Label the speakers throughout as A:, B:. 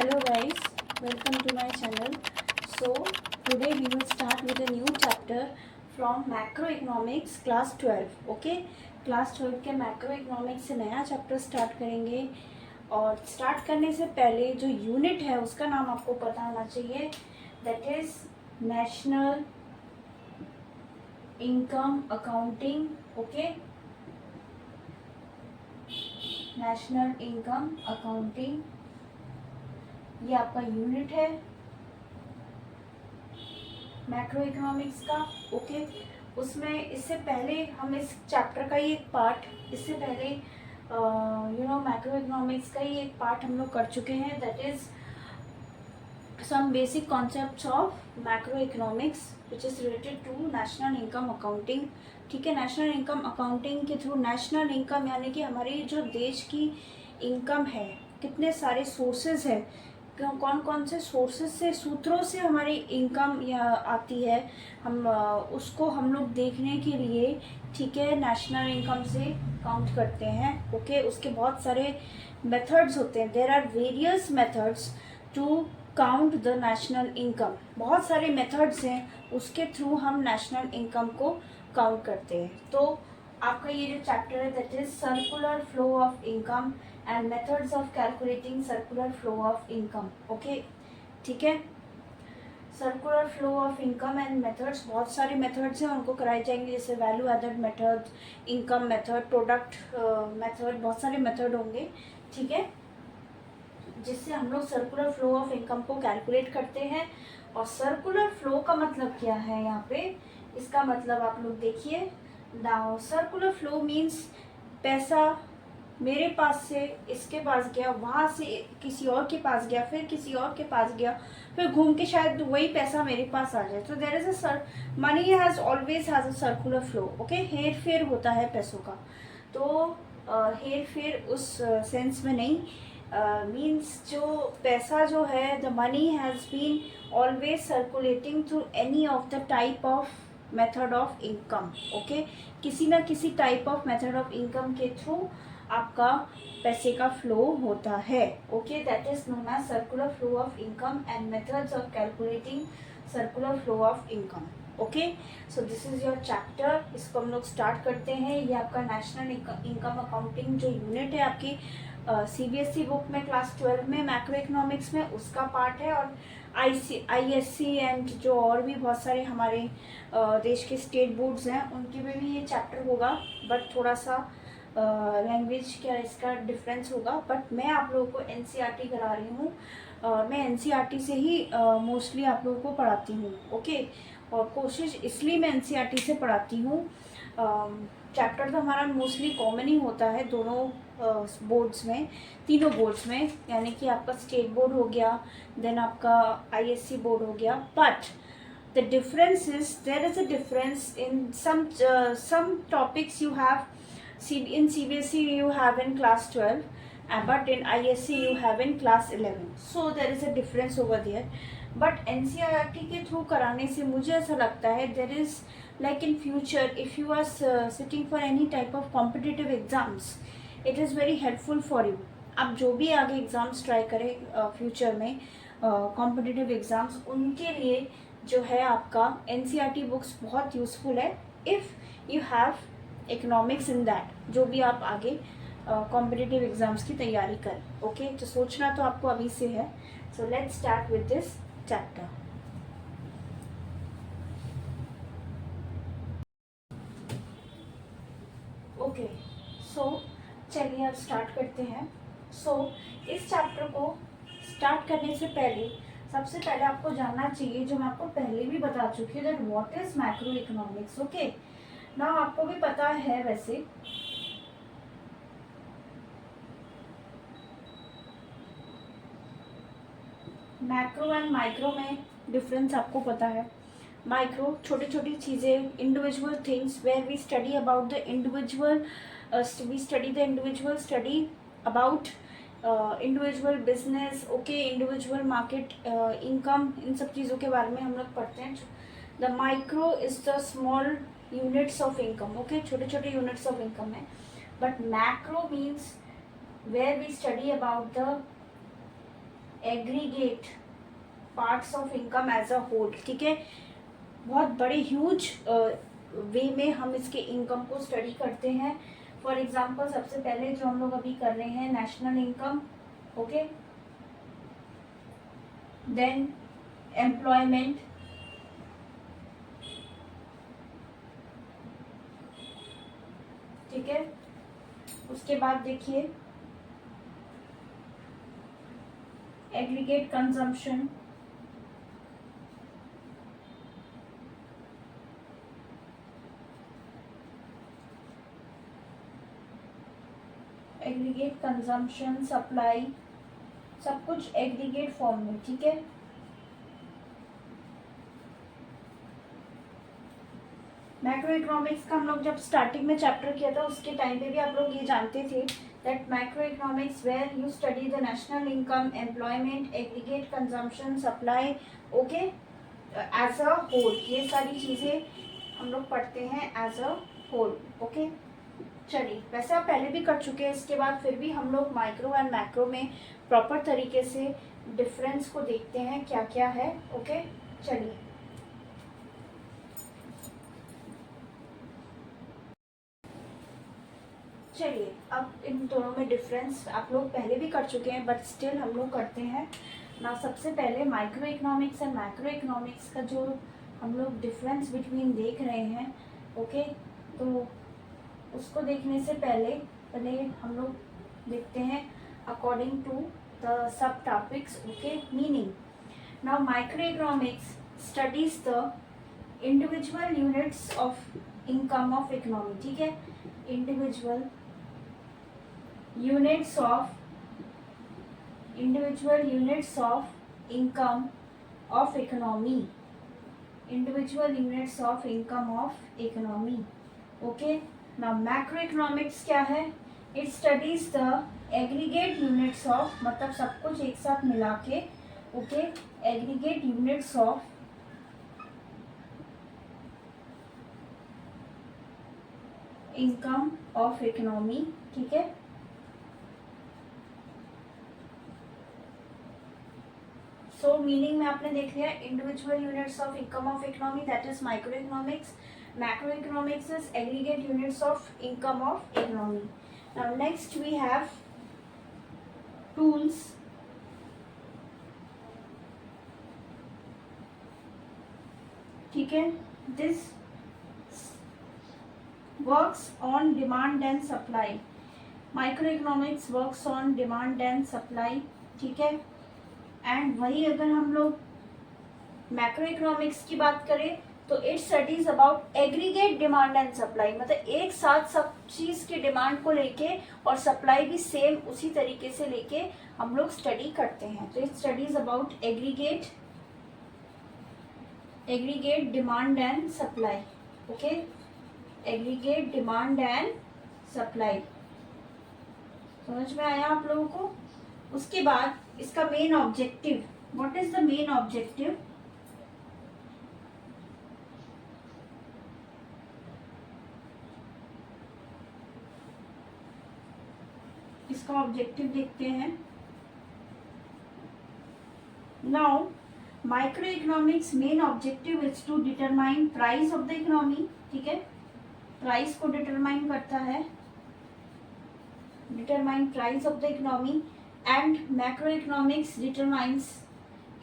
A: Hello guys, welcome to my channel. So today we will start with a new chapter from macroeconomics class 12. Okay, class 12 के macroeconomics से नया chapter start करेंगे. और start करने से पहले जो यूनिट है उसका नाम आपको पता होना चाहिए. That is national income accounting. Okay, national income accounting ये आपका यूनिट है मैक्रो इकोनॉमिक्स का. ओके, उसमें इससे पहले हम इस चैप्टर का ही एक पार्ट, इससे पहले मैक्रो इकोनॉमिक्स का ही एक पार्ट हम लोग कर चुके हैं. That is some basic concepts of macro economics which is related to national income accounting. ठीक है, नेशनल इनकम अकाउंटिंग के थ्रू नेशनल इनकम यानी कि हमारी जो देश की इनकम है, कितने सारे सोर्सेज है, कौन कौन से सोर्सेज से, सूत्रों से हमारी इनकम आती है, हम उसको हम लोग देखने के लिए, ठीक है, नेशनल इनकम से काउंट करते हैं. ओके, उसके बहुत सारे मेथड्स होते हैं. There are various methods to count the national income. बहुत सारे मेथड्स हैं, उसके थ्रू हम नेशनल इनकम को काउंट करते हैं. तो आपका ये जो चैप्टर है that is circular flow of income and methods of calculating circular flow of income. Okay, ठीक है, circular flow of income and methods, बहुत सारे मेथड्स हैं, उनको कराए जाएंगे, जैसे value added method, income method, product method, बहुत सारे मेथड होंगे. ठीक है, जिससे हम लोग सर्कुलर फ्लो ऑफ इनकम को कैलकुलेट करते हैं. और सर्कुलर फ्लो का मतलब क्या है यहाँ पे, इसका मतलब आप लोग देखिए. नाउ सर्कुलर फ्लो मीन्स पैसा मेरे पास से इसके पास गया, वहाँ से किसी और के पास गया, फिर किसी और के पास गया, फिर घूम के शायद वही पैसा मेरे पास आ जाए. तो there is a money has always has a circular flow. Okay, हेर फेर होता है पैसों का. तो हेर फेर उस सेंस में नहीं, मीन्स जो पैसा जो है, the money has been always circulating through any of the type of method of income. Okay, किसी ना किसी type of method of income के थ्रू आपका पैसे का फ्लो होता है. Okay, that is known as circular flow of income and methods of calculating circular flow of income. Okay, so this is your chapter. इसको हम लोग स्टार्ट करते हैं. ये आपका नेशनल इनकम अकाउंटिंग जो यूनिट है आपकी CBSE बुक में क्लास 12 में मैक्रो इकोनॉमिक्स में, उसका पार्ट है. और ISC एंड जो और भी बहुत सारे हमारे देश के स्टेट बोर्ड्स हैं, उनके में भी ये चैप्टर होगा, बट थोड़ा सा लैंग्वेज क्या इसका डिफरेंस होगा. बट मैं आप लोगों को NCERT करा रही हूँ. मैं NCERT से ही मोस्टली आप लोगों को पढ़ाती हूँ. ओके, और कोशिश इसलिए मैं NCERT से पढ़ाती हूँ. चैप्टर तो हमारा मोस्टली कॉमन ही होता है दोनों बोर्ड्स में, तीनों बोर्ड्स में, यानी कि आपका स्टेट बोर्ड हो गया, देन आपका ISC बोर्ड हो गया. But the difference is there is a difference in some topics you have in CBSE you have in class 12, but in ISC you have in class 11. So there is a difference over there. But NCERT के through कराने से मुझे ऐसा लगता है there is like in future if you are sitting for any type of competitive exams, it is very helpful for you. आप जो भी आगे एग्ज़ाम्स ट्राई करें फ्यूचर में कॉम्पिटिटिव एग्ज़ाम्स, उनके लिए जो है आपका NCERT बुक्स बहुत यूज़फुल है if you have economics in that, जो भी आप आगे कॉम्पिटिटिव एग्ज़ाम्स की तैयारी करें. ओके, तो सोचना तो आपको अभी से है. So let's start with this chapter. Okay, so चलिए अब स्टार्ट करते हैं. सो इस चैप्टर को स्टार्ट करने से पहले सबसे पहले आपको जानना चाहिए, जो मैं आपको पहले भी बता चुकी हूँ, that what is macro economics. Okay, ना आपको भी पता है वैसे, मैक्रो एंड माइक्रो में डिफरेंस आपको पता है. माइक्रो छोटी छोटी चीज़ें, individual things, where we study about the individual, we study the individual, study about individual business. Okay, individual market income, इन सब चीज़ों के बारे में हम लोग पढ़ते हैं. The micro is the small units of income. Okay, छोटे छोटे यूनिट्स ऑफ इनकम है. But macro means where we study about the aggregate parts of income as a whole, ठीक है। बहुत बड़े ह्यूज वे में हम इसके इनकम को स्टडी करते हैं। फॉर एग्जांपल सबसे पहले जो हम लोग अभी कर रहे हैं national income, okay, then employment, ठीक है। उसके बाद देखिए aggregate consumption, aggregate consumption, supply, सब कुछ एग्रीगेट फॉर्म में, ठीक है। मैक्रो इकोनॉमिक्स का हम लोग जब स्टार्टिंग में चैप्टर किया था उसके टाइम पे भी आप लोग ये जानते थे that macro economics where you study the national income, employment, aggregate consumption, supply, okay, as a whole. ये सारी चीज़ें हम लोग पढ़ते हैं एज अ होल, ओके। चलिए, वैसे आप पहले भी कर चुके हैं, इसके बाद फिर भी हम लोग माइक्रो एंड मैक्रो में प्रॉपर तरीके से डिफरेंस को देखते हैं क्या क्या है, ओके। चलिए, अब इन दोनों में डिफरेंस आप लोग पहले भी कर चुके हैं बट स्टिल हम लोग करते हैं ना। सबसे पहले micro economics and macro economics का जो हम लोग डिफरेंस बिटवीन देख रहे हैं, ओके, तो उसको देखने से पहले हम लोग देखते हैं according to the sub topics, okay, meaning. Now micro economics studies the individual units of income of economy, ठीक है। Individual units of income of economy, individual units of income of economy, okay। now macroeconomics क्या है? it studies the aggregate units of, मतलब सब कुछ एक साथ मिला के, okay, aggregate units of income of economy, ठीक है। सो मीनिंग में आपने देख लिया individual units of income of economy, that is micro economics. Macro economics is aggregate units of income of economy. Now next we have tools, ठीक है। This works on demand and supply, micro economics works on demand and supply, ठीक है। And वही अगर हम लोग macro economics की बात करें तो it studies about aggregate demand and supply, मतलब एक साथ सब चीज़ के डिमांड को लेके और सप्लाई भी सेम उसी तरीके से लेके हम लोग स्टडी करते हैं। तो it studies about aggregate demand and supply, okay, aggregate demand and supply. समझ में आया आप लोगों को? उसके बाद इसका main objective, what is the main objective? इसका ऑब्जेक्टिव देखते हैं। Now micro economics main objective is to determine price of the economy, ठीक है, प्राइस को डिटरमाइन करता है, determine price of the economy. and macroeconomics determines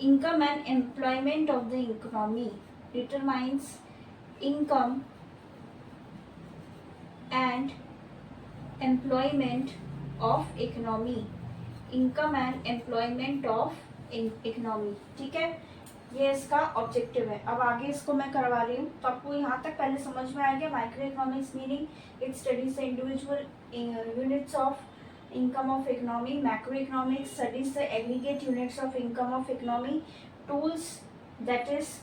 A: income and employment of the economy, determines income and employment of economy, income and employment of economy, ठीक है। ये इसका objective है। अब आगे इसको मैं करवा रही हूँ तो आपको यहाँ तक पहले समझ में आ गया। Micro economics meaning it studies the individual units of income of economy, macroeconomics studies the aggregate units of income of economy, tools, that is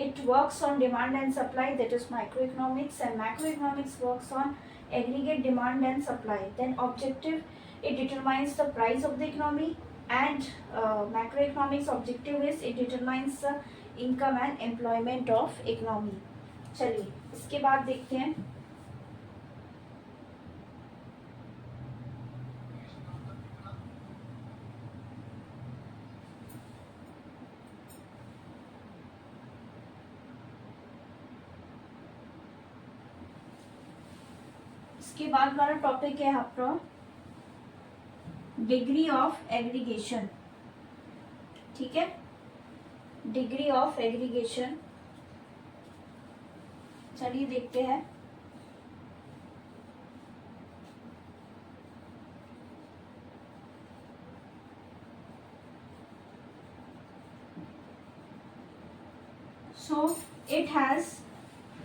A: it works on demand and supply, that is microeconomics, and macroeconomics works on aggregate demand and supply. Then objective, it determines the price of the economy, and macroeconomics objective is it determines the income and employment of economy. चलिए इसके बाद देखते हैं इसके बाद हमारा topic है आपका डिग्री ऑफ एग्रीगेशन, ठीक है, डिग्री ऑफ एग्रीगेशन। चलिए देखते हैं। So it has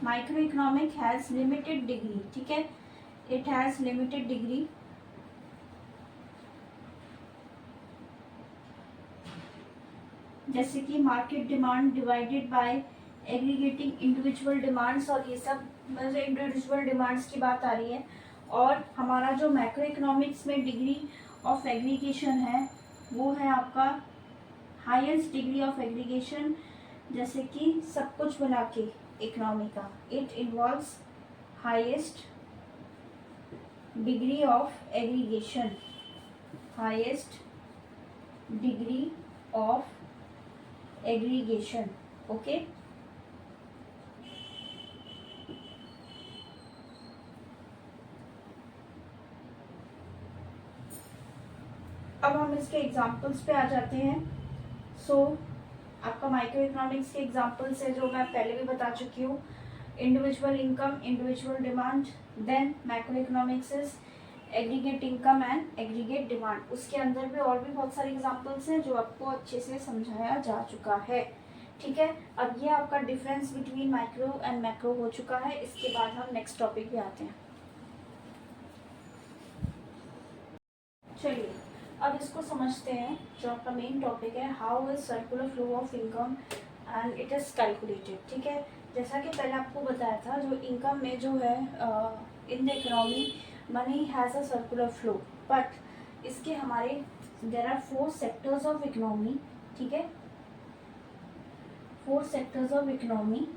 A: micro economic has limited degree, ठीक है, इट हैज लिमिटेड डिग्री जैसे कि market demand divided by aggregating individual demands, और ये सब मतलब इंडिविजुअल डिमांड्स की बात आ रही है। और हमारा जो मैक्रो इकोनॉमिक्स में डिग्री ऑफ एग्रीगेशन है वो है आपका हाईएस्ट डिग्री ऑफ एग्रीगेशन, जैसे कि सब कुछ मिला के इकोनॉमी का। It involves highest degree of aggregation, highest degree of aggregation, okay. अब हम इसके एग्जाम्पल्स पे आ जाते हैं। सो आपका माइक्रो इकोनॉमिक्स के एग्जाम्पल्स है जो मैं पहले भी बता चुकी हूँ। Individual income, individual demand, then macro economics is aggregate income and aggregate demand. उसके अंदर भी और भी बहुत सारे एग्जाम्पल्स हैं जो आपको अच्छे से समझाया जा चुका है, ठीक है। अब ये आपका difference between micro and macro हो चुका है। इसके बाद हम नेक्स्ट टॉपिक पे आते हैं। चलिए अब इसको समझते हैं। जो आपका मेन टॉपिक है, how is circular flow of income and it is calculated, ठीक है। जैसा कि पहले आपको बताया था, जो इनकम में जो है in the economy money has a circular flow, but इसके हमारे there are 4 sectors of economy, ठीक है, 4 sectors of economy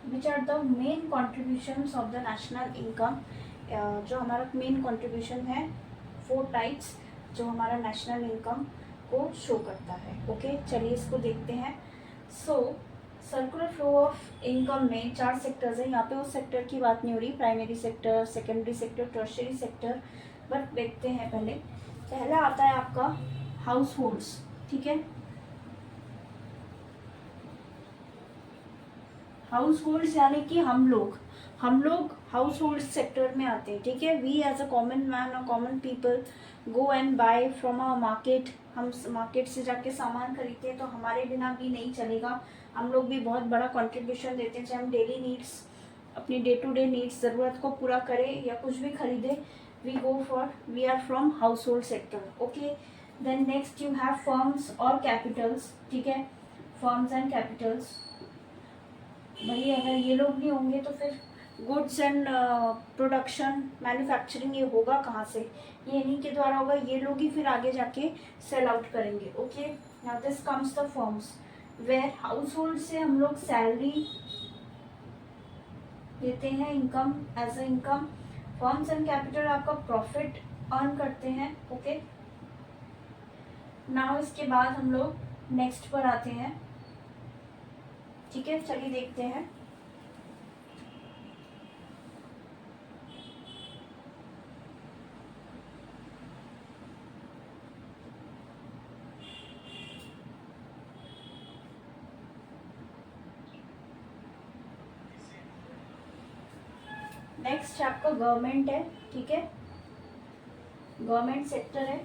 A: which are the main contributions of the national income. जो हमारा मेन कॉन्ट्रीब्यूशन है, 4 टाइप्स जो हमारा नेशनल इनकम को शो करता है, ओके। चलिए इसको देखते हैं। सो सर्कुलर फ्लो ऑफ इनकम में 4 सेक्टर्स हैं। यहाँ पे उस सेक्टर की बात नहीं हो रही, primary sector, secondary sector, tertiary sector, but देखते हैं पहले। पहला आता है आपका हाउस होल्ड्स, ठीक है, हाउस होल्ड्स यानी कि हम लोग हाउस होल्ड सेक्टर में आते हैं, ठीक है। We as a common man और common people go and buy from a market. हम मार्केट से जाके सामान खरीदते हैं, तो हमारे बिना भी नहीं चलेगा। हम लोग भी बहुत बड़ा कंट्रीब्यूशन देते हैं, चाहे हम डेली नीड्स, अपनी डे टू डे नीड्स, ज़रूरत को पूरा करें या कुछ भी खरीदें, we are from household sector, okay. Then next you have firms और कैपिटल्स, ठीक है, फर्म्स एंड कैपिटल्स। भाई अगर ये लोग नहीं होंगे तो फिर गुड्स एंड प्रोडक्शन, मैन्युफैक्चरिंग ये होगा कहाँ से? ये इन्हीं के द्वारा होगा। ये लोग ही फिर आगे जाके सेल आउट करेंगे, okay. Now this comes the firms where household से हम लोग सैलरी देते हैं, income as a income. Firms and capital आपका प्रॉफिट अर्न करते हैं, ओके। नाउ इसके बाद हम लोग नेक्स्ट पर आते हैं, ठीक है। चलिए देखते हैं। नेक्स्ट आपका गवर्नमेंट है, ठीक है, गवर्नमेंट सेक्टर है।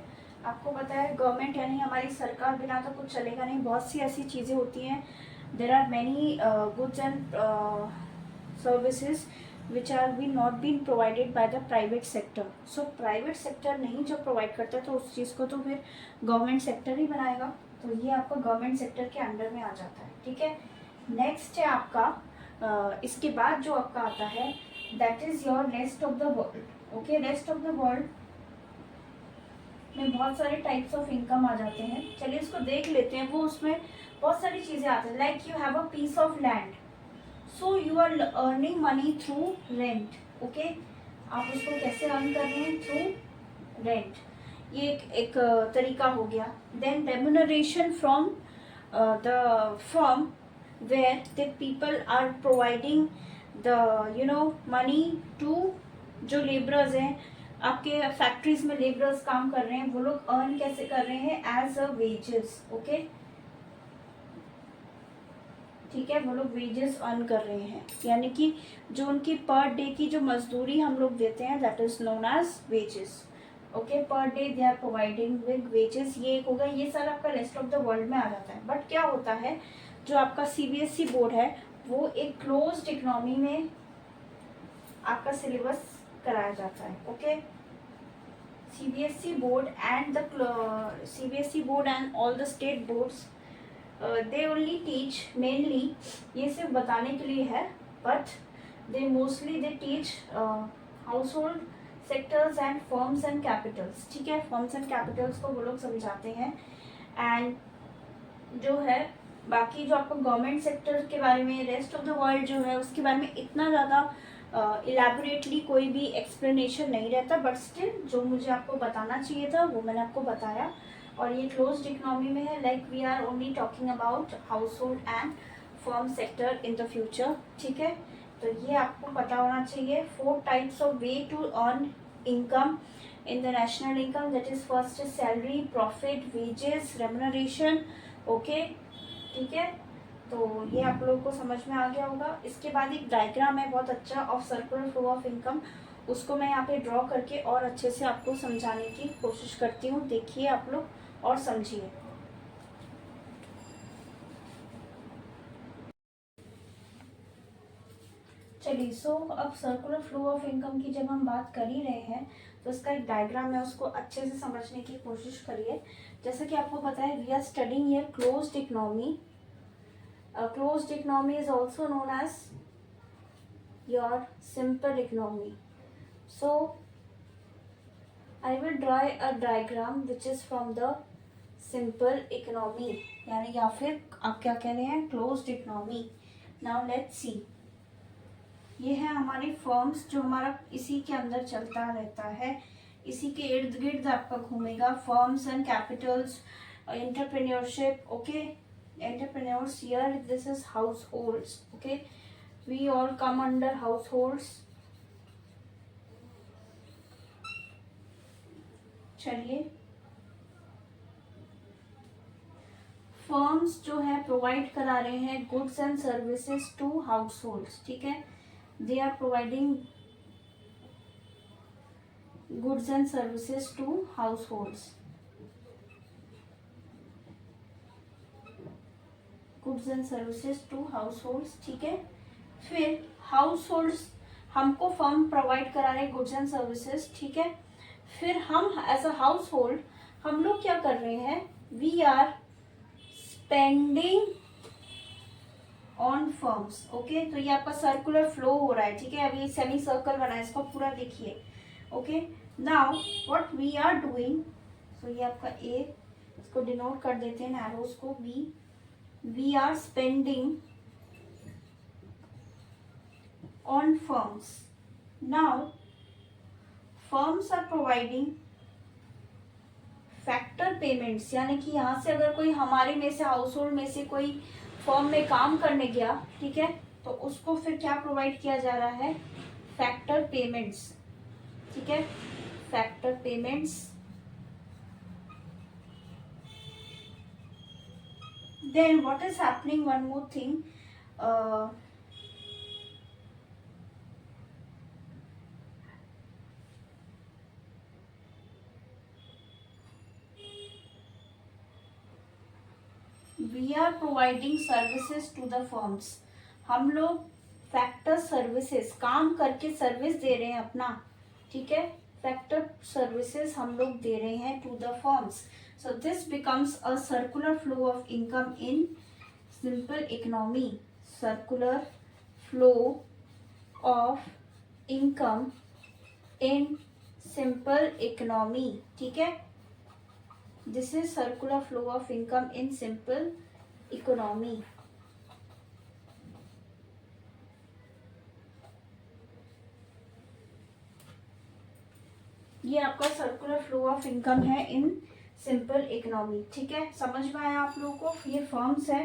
A: आपको पता है गवर्नमेंट यानी हमारी सरकार, बिना तो कुछ चलेगा नहीं। बहुत सी ऐसी चीज़ें होती हैं, there are many goods and services which are be not been provided by the private sector. So private sector नहीं जब प्रोवाइड करता तो उस चीज़ को तो फिर गवर्नमेंट सेक्टर ही बनाएगा। तो ये आपका गवर्नमेंट सेक्टर के अंडर में आ जाता है, ठीक है। नेक्स्ट है आपका इसके बाद जो आपका आता है that is your rest of the world, okay. Rest of the world में बहुत सारे टाइप्स ऑफ इनकम आ जाते हैं। चलिए इसको देख लेते हैं। वो उसमें बहुत सारी चीज़ें आती हैं, like you have a piece of land, so you are earning money through rent, okay. आप उसको कैसे अर्न कर रहे हैं? थ्रू रेंट, ये एक तरीका हो गया। Then remuneration from the firm where the people are providing money to जो लेबरर्स हैं, आपके फैक्ट्रीज में लेबरर्स काम कर रहे हैं, वो लोग अर्न कैसे कर रहे हैं, एज अ वेजेस। ओके, ठीक है, वो लोग वेजेस अर्न कर रहे हैं, यानी कि जो उनकी पर डे की जो मजदूरी हम लोग देते हैं, that is known as wages. Okay, per day they are providing with wages. ये एक होगा, ये सारा आपका रेस्ट ऑफ द वर्ल्ड में आ जाता है। बट क्या होता है, जो आपका सीबीएसई बोर्ड है, वो एक क्लोज्ड इकोनॉमी में आपका सिलेबस कराया जाता है। Okay, CBSE board and all the state boards, they only teach mainly, ये सिर्फ बताने के लिए है, but they mostly they teach house hold sectors and firms and Capitals. ठीक है, फर्म्स एंड कैपिटल्स को वो लोग समझाते हैं। एंड जो है बाकी जो आपको गवर्नमेंट सेक्टर के बारे में, रेस्ट ऑफ द वर्ल्ड जो है, उसके बारे में इतना ज़्यादा इलेबोरेटली कोई भी एक्सप्लेनेशन नहीं रहता, बट स्टिल जो मुझे आपको बताना चाहिए था वो मैंने आपको बताया। और ये क्लोज्ड इकोनॉमी में है, like we are only talking about household and firm sector in the future. ठीक है, तो ये आपको पता होना चाहिए। 4 types of way to earn income in the national income, that is first is salary, profit, wages, remuneration. Okay, ठीक है, तो ये आप लोगों को समझ में आ गया होगा। इसके बाद एक डायग्राम है बहुत अच्छा of circular flow of income, उसको मैं यहाँ पे ड्रॉ करके और अच्छे से आपको समझाने की कोशिश करती हूँ। देखिए आप लोग और समझिए। चलिए, सो अब सर्कुलर फ्लो ऑफ इनकम की जब हम बात कर ही रहे हैं, तो इसका एक डायग्राम है, उसको अच्छे से समझने की कोशिश करिए। जैसा कि आपको पता है, we are studying here closed economy. Closed economy is also known as your simple economy. So I will draw a diagram which is from the simple economy, यानी या फिर आप क्या कह रहे हैं, closed economy. Now let's see. ये है हमारी फर्म्स, जो हमारा इसी के अंदर चलता रहता है, इसी के इर्द गिर्द आपका घूमेगा। Firms and Capitals, entrepreneurship. Okay, entrepreneurs, here this is households. Okay, we all come under households. चलिए, फर्म्स जो है प्रोवाइड करा रहे हैं goods and services to households. ठीक है, they are providing goods and services to households, goods and services to households. ठीक है, फिर हाउसहोल्ड्स हमको फर्म प्रोवाइड करा रहे गुड्स एंड सर्विसेज। ठीक है, फिर हम एज अ हाउस होल्ड हम लोग क्या कर रहे हैं, we are spending on firms. Okay, तो ये आपका सर्कुलर फ्लो हो रहा है। ठीक है, अभी सेमी सर्कल बना है, इसको पूरा देखिए। Okay, now what we are doing, so ये आपका ए, इसको डिनोट कर देते हैं एरोज को, B. We are spending on firms. Now firms are providing factor payments, यानी कि यहाँ से अगर कोई हमारे में से हाउस होल्ड में से कोई फर्म में काम करने गया, ठीक है, तो उसको फिर क्या प्रोवाइड किया जा रहा है, फैक्टर पेमेंट्स। ठीक है, factor payments. Then what is happening, one more thing, we are providing services to the firms. हम लोग फैक्टर सर्विसेज, काम करके सर्विस दे रहे हैं अपना। ठीक है, फैक्टर सर्विसेज हम लोग दे रहे हैं to the firms. So this becomes a circular flow of income in simple economy. Circular flow of income in simple economy. ठीक है, this is circular flow of income in simple economy. ये आपका circular flow of income है इन simple economy. ठीक है, समझ में आया आप लोगों को। ये फर्म्स है,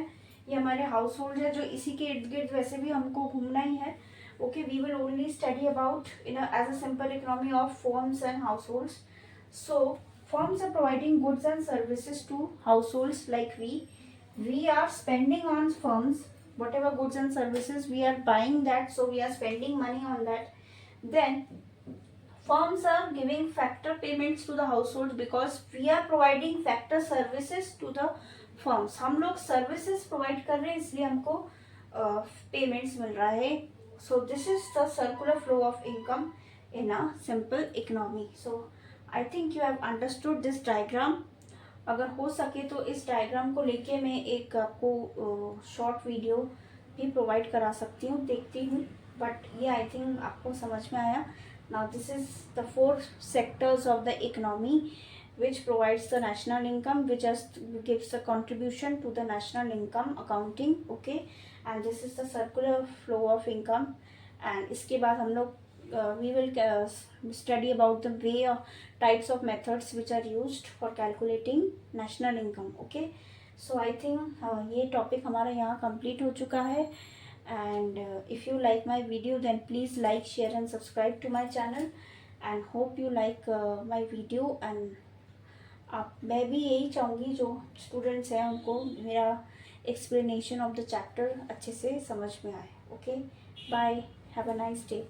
A: ये हमारे हाउस होल्ड है, जो इसी के इर्द गिर्द वैसे भी हमको घूमना ही है, Okay, we will only study about as a simple economy of firms and households. So firms are providing goods and services to households like we are spending on firms, whatever goods and services we are buying that, so we are spending money on that. Then firms are giving factor payments to the households because we are providing factor services to the firms. हम लोग services provide कर रहे हैं इसलिए हमको payments मिल रहा है. So this is the circular flow of income in a simple economy. So I think you have understood this diagram. अगर हो सके तो इस डायग्राम को लेके मैं एक आपको शॉर्ट वीडियो भी प्रोवाइड करा सकती हूँ, देखती हूँ, बट ये आई थिंक आपको समझ में आया. Now this is the four sectors of the economy which provides the national income, which just gives a contribution to the national income accounting. Okay, and this is the circular flow of income. And इसके बाद हम लोग we will study about the way of types of methods which are used for calculating national income. Okay, so I think ये topic हमारा यहाँ complete हो चुका है. And if you like my video, then please like, share and subscribe to my channel, and hope you like my video. And आप मैं भी यही चाहूँगी जो स्टूडेंट्स हैं उनको मेरा एक्सप्लेनेशन ऑफ द चैप्टर अच्छे से समझ में आए. Okay, bye, have a nice day.